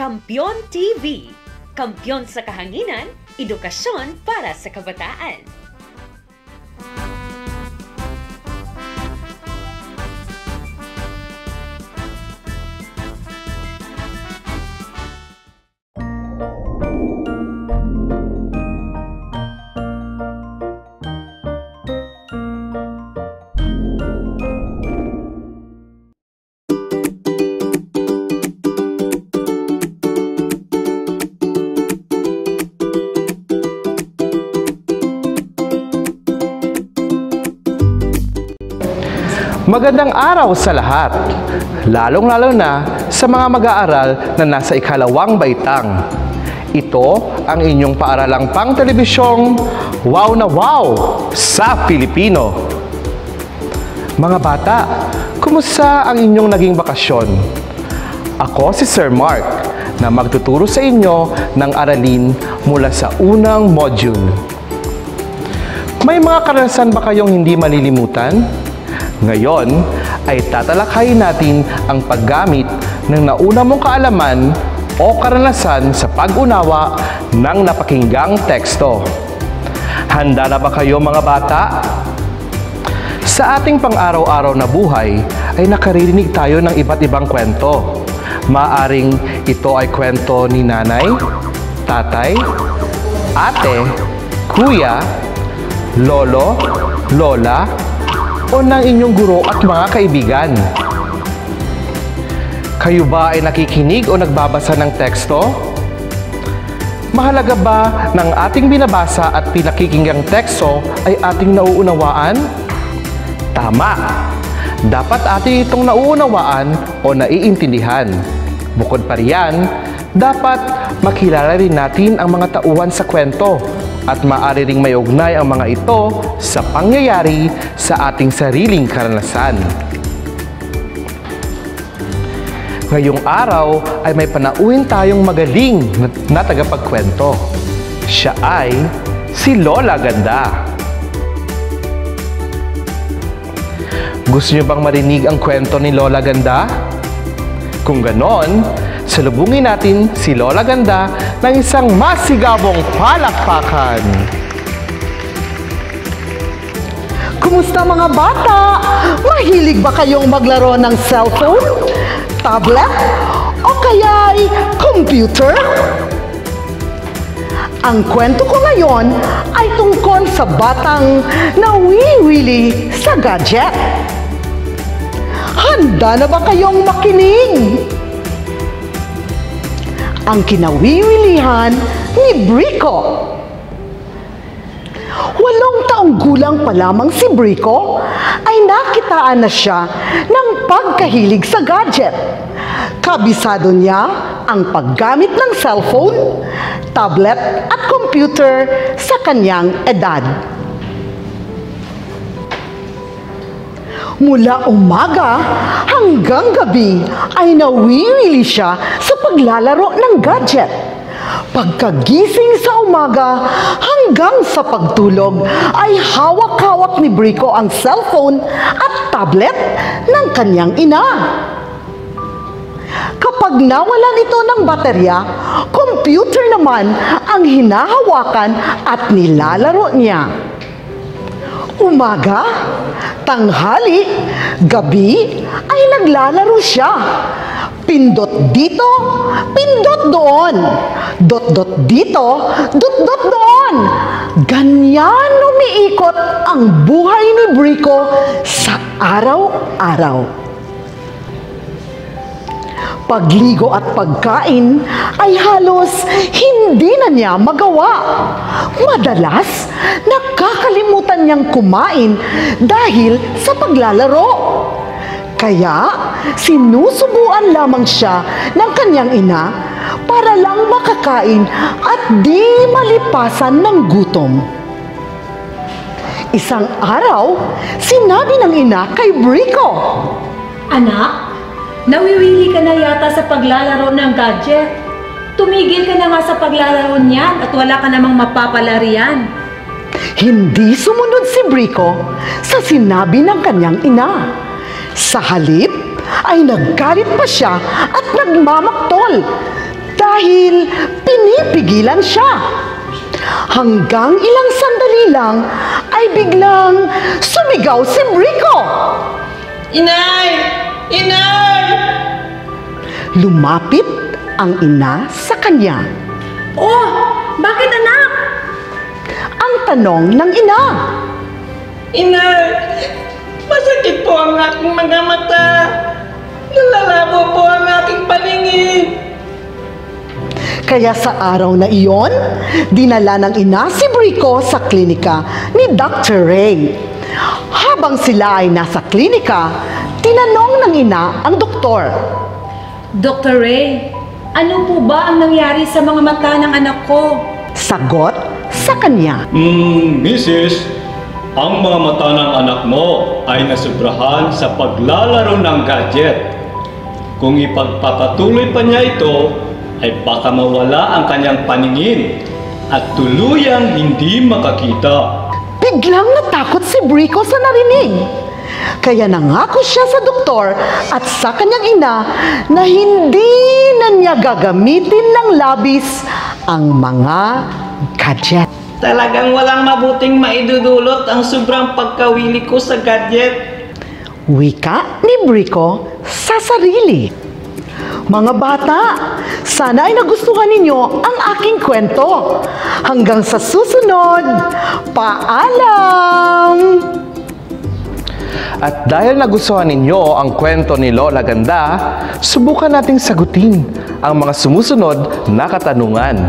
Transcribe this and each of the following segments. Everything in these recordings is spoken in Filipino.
Kampiyon TV, kampiyon sa kahanginan, edukasyon para sa kabataan. Magandang araw sa lahat, lalong-lalo na sa mga mag-aaral na nasa ikalawang baitang. Ito ang inyong paaralang pang-telebisyong Wow na Wow sa Pilipino. Mga bata, kumusta ang inyong naging bakasyon? Ako si Sir Mark na magtuturo sa inyo ng aralin mula sa unang module. May mga karanasan ba kayong hindi malilimutan? Ngayon ay tatalakayin natin ang paggamit ng nauna mong kaalaman o karanasan sa pag-unawa ng napakinggang teksto. Handa na ba kayo mga bata? Sa ating pang-araw-araw na buhay ay nakaririnig tayo ng iba't ibang kwento. Maaring ito ay kwento ni nanay, tatay, ate, kuya, lolo, lola, o ng inyong guro at mga kaibigan. Kayo ba ay nakikinig o nagbabasa ng teksto? Mahalaga ba ng ating binabasa at pinakikinggang teksto ay ating nauunawaan? Tama! Dapat ating itong nauunawaan o naiintindihan. Bukod pa riyan, dapat makilala rin natin ang mga tauhan sa kwento at maaari ring may ugnay ang mga ito sa pangyayari sa ating sariling karanasan. Ngayong araw ay may panauhin tayong magaling na tagapagkwento. Siya ay si Lola Ganda. Gusto niyo bang marinig ang kwento ni Lola Ganda? Kung ganon, salubungin natin si Lola Ganda ng isang masigabong palakpakan. Kumusta mga bata? Mahilig ba kayong maglaro ng cellphone, tablet, o kaya'y computer? Ang kwento ko ngayon ay tungkol sa batang nawiwili sa gadget. Handa na ba kayong makinig? Ang kinawiwilihan ni Brico. 8 taong gulang pa lamang si Brico ay nakitaan na siya ng pagkahilig sa gadget. Kabisado niya ang paggamit ng cellphone, tablet at computer sa kanyang edad. Mula umaga hanggang gabi ay nawiwili siya sa paglalaro ng gadget. Pagkagising sa umaga hanggang sa pagtulog ay hawak-hawak ni Brico ang cellphone at tablet ng kanyang ina. Kapag nawalan ito ng baterya, computer naman ang hinahawakan at nilalaro niya. Umaga, tanghali, gabi ay naglalaro siya. Pindot dito, pindot doon. Dot-dot dito, dot-dot doon. Ganyan umiikot ang buhay ni Brico sa araw-araw. Pagligo at pagkain ay halos hindi na niya magawa. Madalas, nakakalimutan niyang kumain dahil sa paglalaro. Kaya, sinusubuan lamang siya ng kanyang ina para lang makakain at di malipasan ng gutom. Isang araw, sinabi ng ina kay Brico, "Anak, nawiwili ka na yata sa paglalaro ng gadget. Tumigil ka na nga sa paglalaro niyan at wala ka namang mapapalarian." Hindi sumunod si Brico sa sinabi ng kanyang ina. Sa halip ay naggalit pa siya at nagmamaktol. dahil pinipigilan siya. Hanggang ilang sandali lang ay biglang sumigaw si Brico. Inay! Inay! Lumapit ang ina sa kanya. Oh, bakit anak? Ang tanong ng ina. Inay! Masakit po ang aking mga mata. Nalalabo po ang aking paningin. Kaya sa araw na iyon, dinala ng ina si Brico sa klinika ni Dr. Ray. Habang sila ay nasa klinika, tinanong ng ina ang doktor. Dr. Ray, ano po ba ang nangyari sa mga mata ng anak ko? Sagot sa kanya. Mrs., ang mga mata ng anak mo ay nasubrahan sa paglalaro ng gadget. Kung ipagpapatuloy pa niya ito, ay baka mawala ang kanyang paningin at tuluyang hindi makakita. Biglang natakot si Brico sa narinig. Kaya nangako siya sa doktor at sa kanyang ina na hindi na niya gagamitin ng labis ang mga gadget. Talagang walang mabuting maidudulot ang sobrang pagkawili ko sa gadget. Wika ni Brico sa sarili. Mga bata, sana ay nagustuhan ninyo ang aking kwento. Hanggang sa susunod, paalam! At dahil nagustuhan ninyo ang kwento ni Lola Ganda, subukan nating sagutin ang mga sumusunod na katanungan.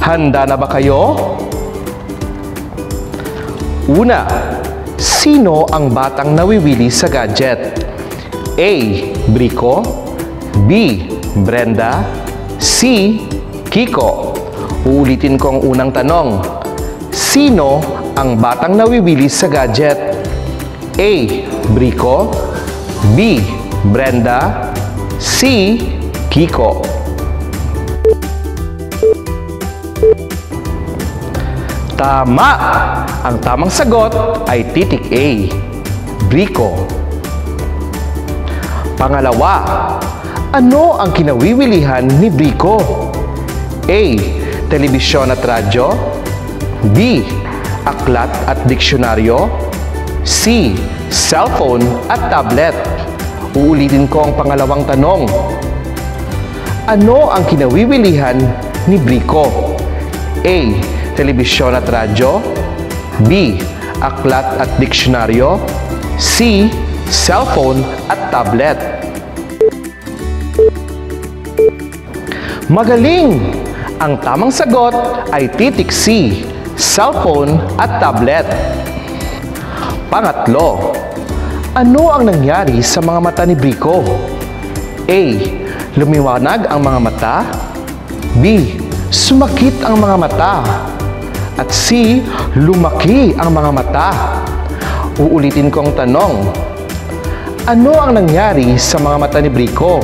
Handa na ba kayo? Una, sino ang batang nawiwili sa gadget? A. Brico, B. Brenda, C. Kiko. Uulitin ko ang unang tanong. Sino ang batang nawiwili sa gadget? A. Brico, B. Brenda, C. Kiko. Tama! Ang tamang sagot ay titik A. Brico. Pangalawa, ano ang kinawiwilihan ni Brico? A. Telebisyon at radyo, B. Aklat at diksyonaryo, C. Cellphone at tablet. Uulitin ko ang pangalawang tanong. Ano ang kinawiwilihan ni Brico? A. Telebisyon at radyo, B. Aklat at diksyonaryo, C. Cellphone at tablet. Magaling! Ang tamang sagot ay titik C. Cellphone at tablet. Pangatlo, ano ang nangyari sa mga mata ni Brico? A. Lumiwanag ang mga mata, B. Sumakit ang mga mata, at C. Lumaki ang mga mata. Uulitin ko ang tanong. Ano ang nangyari sa mga mata ni Brico?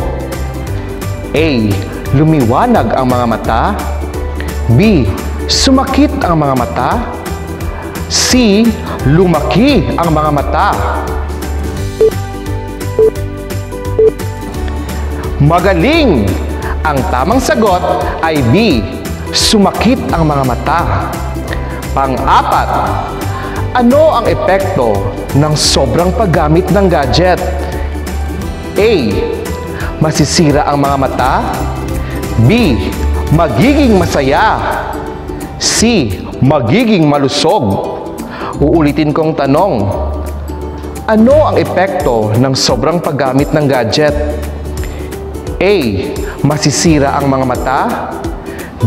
A. Lumiwanag ang mga mata, B. Sumakit ang mga mata, C. Lumaki ang mga mata. Magaling! Ang tamang sagot ay B. Sumakit ang mga mata. Pang-apat, ano ang epekto ng sobrang paggamit ng gadget? A. Masisira ang mga mata, B. Magiging masaya, C. Magiging malusog. Uulitin kong tanong. Ano ang epekto ng sobrang paggamit ng gadget? A. Masisira ang mga mata,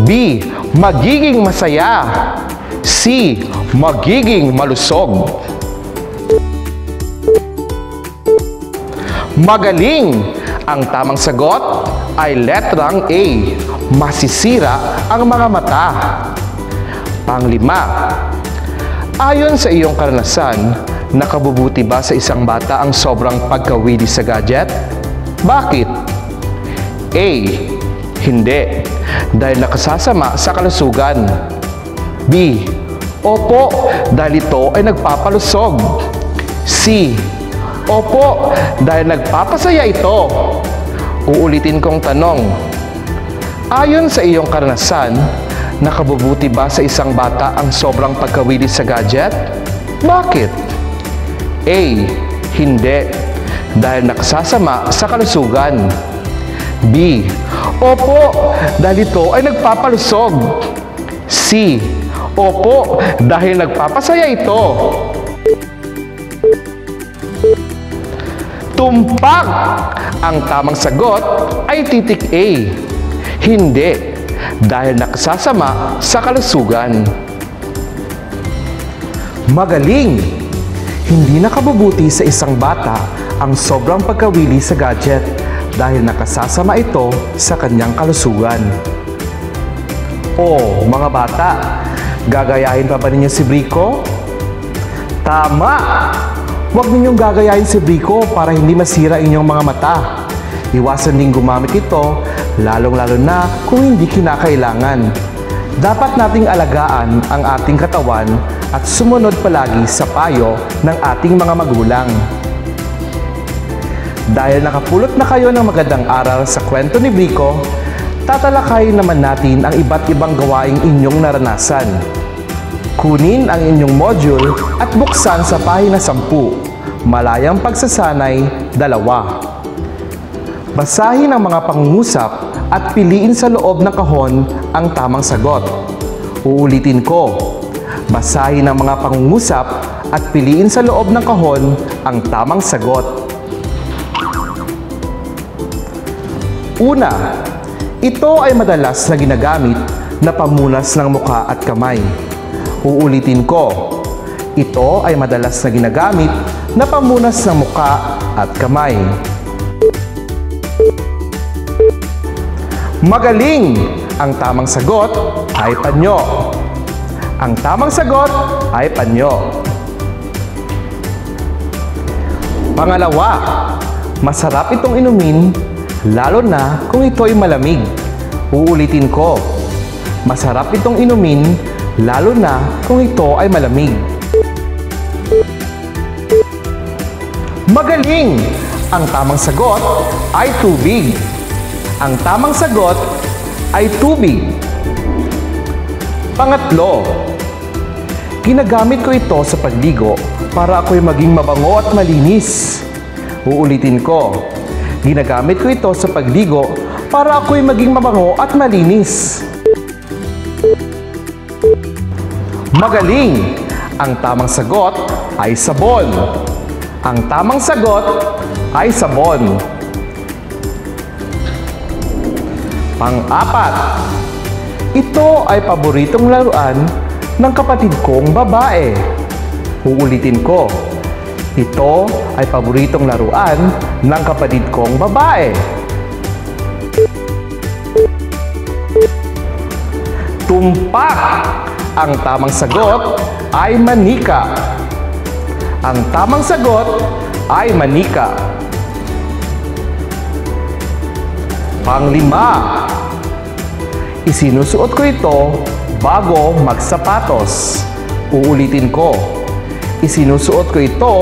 B. Magiging masaya, C. Magiging malusog. Magaling! Ang tamang sagot ay letrang A. Masisira ang mga mata. Panglima, ayon sa iyong karanasan, nakabubuti ba sa isang bata ang sobrang pagkawili sa gadget? Bakit? A. Hindi, dahil nakasasama sa kalusugan. B. Opo, dahil ito ay nagpapalusog. C. Opo, dahil nagpapasaya ito. Uulitin kong tanong. Ayon sa iyong karanasan, nakabubuti ba sa isang bata ang sobrang pagkawilis sa gadget? Bakit? A. Hindi. Dahil nakasasama sa kalusugan. B. Opo, dahil ito ay nagpapalusog. C. Opo, dahil nagpapasaya ito. Tumpak! Ang tamang sagot ay titik A. Hindi, dahil nakasasama sa kalusugan. Magaling! Hindi nakabubuti sa isang bata ang sobrang pagkawili sa gadget dahil nakasasama ito sa kanyang kalusugan. O, mga bata, gagayahin pa ba ninyo si Brico? Tama! Huwag ninyong gagayahin si Brico para hindi masira inyong mga mata. Iwasan din gumamit ito, lalong-lalo na kung hindi kinakailangan. Dapat nating alagaan ang ating katawan at sumunod palagi sa payo ng ating mga magulang. Dahil nakapulot na kayo ng magandang aral sa kwento ni Brico, tatalakayin naman natin ang iba't ibang gawaing inyong naranasan. Kunin ang inyong module at buksan sa pahina 10, Malayang Pagsasanay 2. Basahin ang mga pangungusap at piliin sa loob ng kahon ang tamang sagot. Uulitin ko. Basahin ang mga pangungusap at piliin sa loob ng kahon ang tamang sagot. Una, ito ay madalas na ginagamit na pamunas ng mukha at kamay. Uulitin ko. Ito ay madalas na ginagamit na pamunas ng mukha at kamay. Magaling! Ang tamang sagot ay panyo. Ang tamang sagot ay panyo. Pangalawa, masarap itong inumin, lalo na kung ito ay malamig. Uulitin ko. Masarap itong inumin, lalo na kung ito ay malamig. Magaling! Ang tamang sagot ay tubig. Ang tamang sagot ay tubig. Pangatlo, ginagamit ko ito sa pagligo para ako'y maging mabango at malinis. Uulitin ko. Ginagamit ko ito sa pagligo para ako'y maging mabango at malinis. Magaling! Ang tamang sagot ay sabon. Ang tamang sagot ay sabon. Pang-apat, ito ay paboritong laruan ng kapatid kong babae. Uulitin ko. Ito ay paboritong laruan ng kapatid kong babae. Tumpak! Ang tamang sagot ay manika. Ang tamang sagot ay manika. Panglima, isinusuot ko ito bago magsapatos. Uulitin ko. Isinusuot ko ito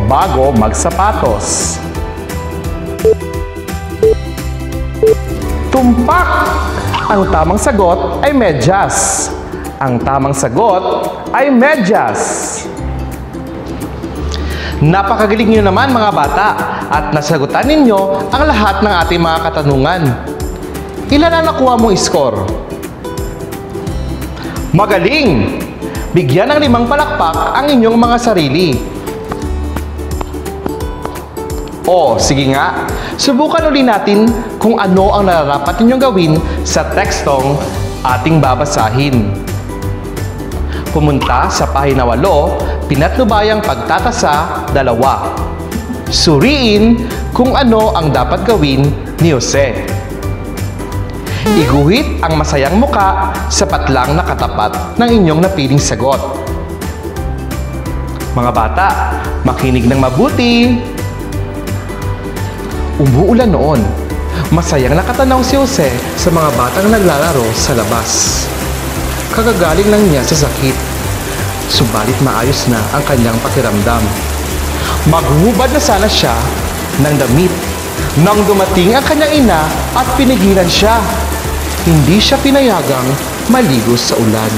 bago magsapatos. Tumpak! Ang tamang sagot ay medyas. Ang tamang sagot ay medyas. Napakagaling niyo naman mga bata at nasagutan ninyo ang lahat ng ating mga katanungan. Ilan ang nakuha mong score? Magaling! Bigyan ng 5 palakpak ang inyong mga sarili. O, sige nga, subukan uli natin kung ano ang nararapat ninyong gawin sa tekstong ating babasahin. Pumunta sa pahina 8, pinatnubayang pagtatasa 2. Suriin kung ano ang dapat gawin ni Jose. Iguhit ang masayang muka sa patlang na katapat ng inyong napiling sagot. Mga bata, makinig ng mabuti. Umuulan noon. Masayang nakatanaw si Jose sa mga batang naglalaro sa labas. Kagagaling lang niya sa sakit. Subalit maayos na ang kanyang pakiramdam. Maghuhubad na sana siya ng damit nang dumating ang kanyang ina at pinigilan siya. hindi siya pinayagang maligo sa ulan.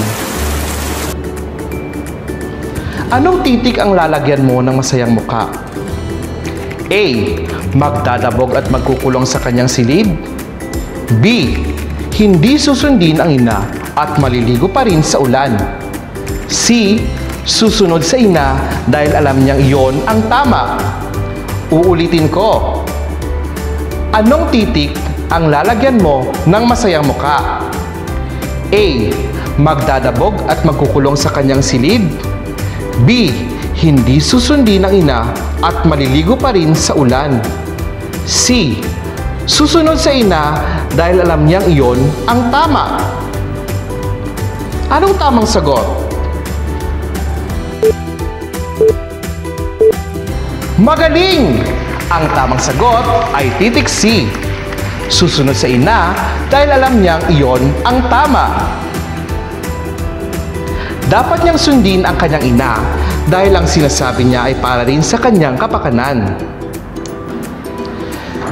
Anong titik ang lalagyan mo ng masayang muka? A. Magdadabog at magkukulong sa kanyang silid. B. Hindi susundin ang ina at maliligo pa rin sa ulan. C. Susunod sa ina dahil alam niyang iyon ang tama. Uulitin ko. Anong titik ang lalagyan mo ng masayang muka? A. Magdadabog at magkukulong sa kanyang silid. B. Hindi susundin ang ina at maliligo pa rin sa ulan. C. Susunod sa ina dahil alam niyang iyon ang tama. Anong tamang sagot? Magaling! Ang tamang sagot ay titik C. Susunod sa ina dahil alam niyang iyon ang tama. Dapat niyang sundin ang kanyang ina dahil ang sinasabi niya ay para rin sa kanyang kapakanan.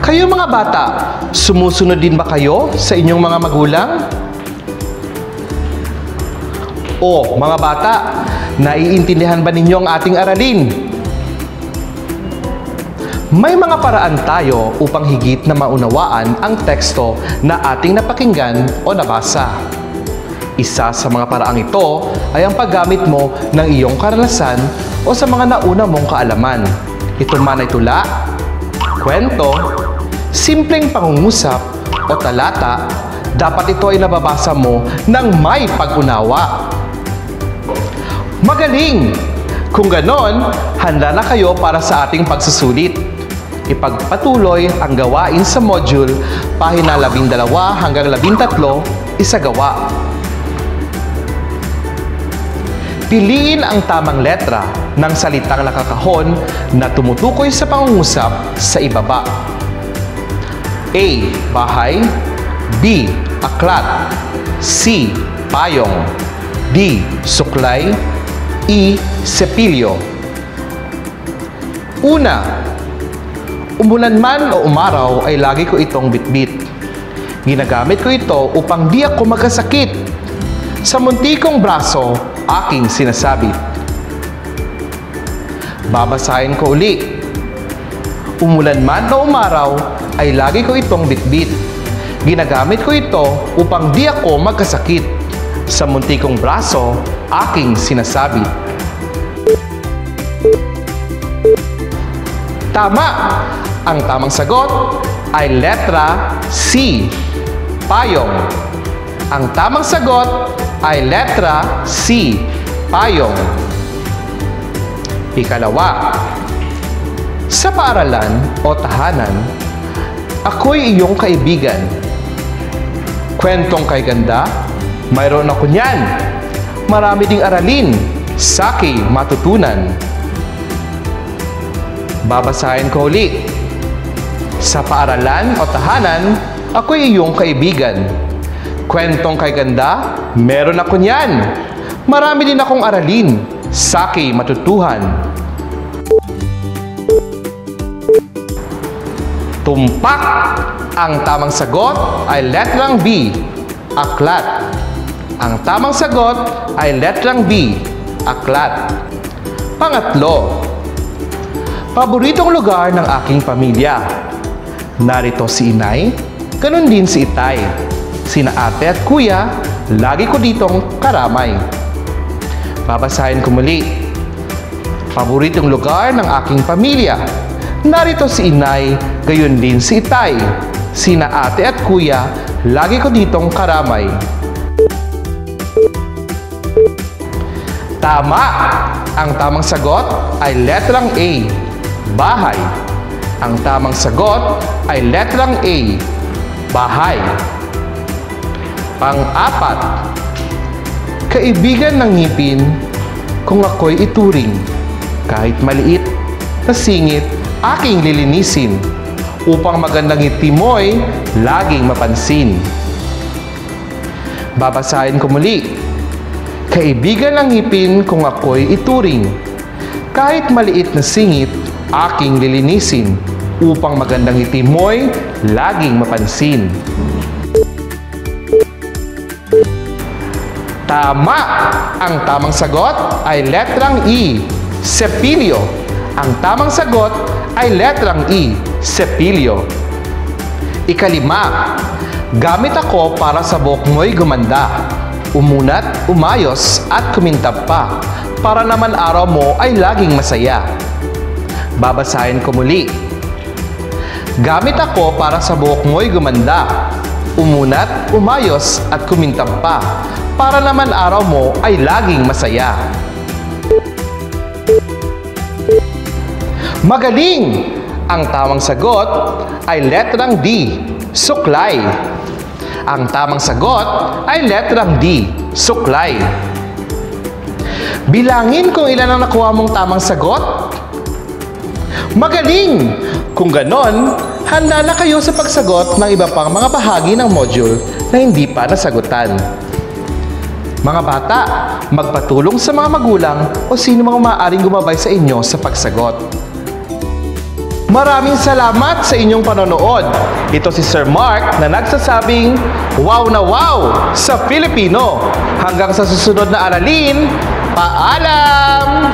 Kayo mga bata, sumusunod din ba kayo sa inyong mga magulang? O mga bata, naiintindihan ba ninyo ang ating aralin? May mga paraan tayo upang higit na maunawaan ang teksto na ating napakinggan o nabasa. Isa sa mga paraang ito ay ang paggamit mo ng iyong karanasan o sa mga nauna mong kaalaman. Ito man ay tula, kwento, simpleng pangungusap o talata, dapat ito ay nababasa mo ng may pag-unawa. Magaling! Kung ganon, handa na kayo para sa ating pagsusulit. Ipagpatuloy ang gawain sa module pahina 12 hanggang 13, isagawa. Piliin ang tamang letra ng salitang nakakahon na tumutukoy sa pangungusap sa ibaba. A. Bahay. B. Aklat. C. Payong. D. Suklay. E. Sepilyo. Una, umulan man o umaraw ay lagi ko itong bitbit. Ginagamit ko ito upang di ako magkasakit. Sa munti kong braso, aking sinasabit. Babasahin ko uli. Umulan man o umaraw ay lagi ko itong bitbit. Ginagamit ko ito upang di ako magkasakit. Sa munti kong braso, aking sinasabit. Tama! Ang tamang sagot ay letra C. Payong. Ang tamang sagot ay letra C. Payong. Ikalawa, sa paaralan o tahanan, ako'y iyong kaibigan. Kwentong kay ganda, mayroon ako niyan. Marami ding aralin, sa'ki matutunan. Babasahin ko uli. Sa paaralan o tahanan, ako'y iyong kaibigan. Kwentong kay ganda, meron ako niyan. Marami din akong aralin, sa'ki matutuhan. Tumpak! Ang tamang sagot ay letrang B. Aklat. Ang tamang sagot ay letrang B. Aklat. Pangatlo, paboritong lugar ng aking pamilya. Narito si inay, ganun din si itay. Sina ate at kuya, lagi ko ditong karamay. Babasahin ko muli. Paboritong lugar ng aking pamilya. Narito si inay, gayon din si itay. Sina ate at kuya, lagi ko ditong karamay. Tama! Ang tamang sagot ay letrang A. Bahay. Ang tamang sagot ay letrang A. Bahay. Pang-apat, kaibigan ng ngipin kung ako'y ituring. Kahit maliit na singit, aking lilinisin upang magandang ngiti mo'y laging mapansin. Babasahin ko muli. Kaibigan ng ngipin kung ako'y ituring. Kahit maliit na singit, aking lilinisin upang magandang ngiti mo'y laging mapansin. Tama! Ang tamang sagot ay letrang E, sepilyo. Ang tamang sagot ay letrang E, sepilyo. Ikalima, gamit ako para sa buhok mo'y gumanda. Umunat, umayos, at kumintab pa, para naman araw mo ay laging masaya. Babasahin ko muli. Gamit ako para sa buhok mo'y gumanda. Umunat, umayos, at kumintab pa, para naman araw mo ay laging masaya. Magaling! Ang tamang sagot ay letrang D, suklay. Ang tamang sagot ay letrang D, suklay. Bilangin kung ilan ang nakuha mong tamang sagot. Magaling! Kung ganon, handa na kayo sa pagsagot ng iba pang mga bahagi ng module na hindi pa nasagutan. Mga bata, magpatulong sa mga magulang o sino mang maaaring gumabay sa inyo sa pagsagot. Maraming salamat sa inyong panonood. Ito si Sir Mark na nagsasabing, wow na wow sa Filipino. Hanggang sa susunod na aralin, paalam!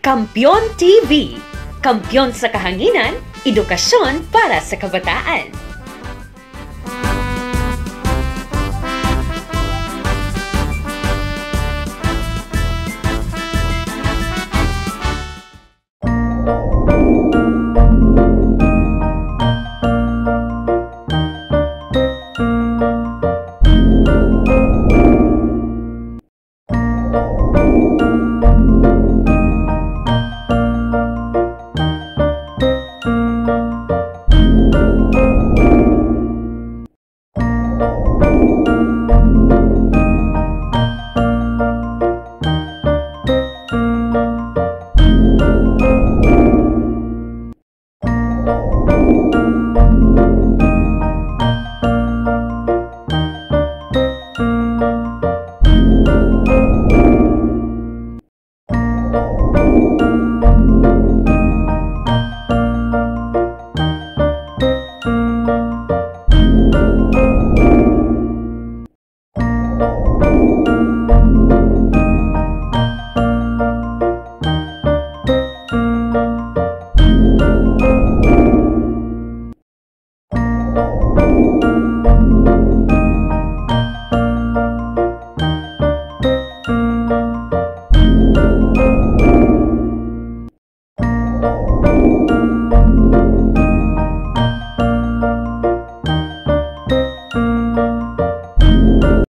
Kampiyon TV, kampiyon sa kahanginan, edukasyon para sa kabataan.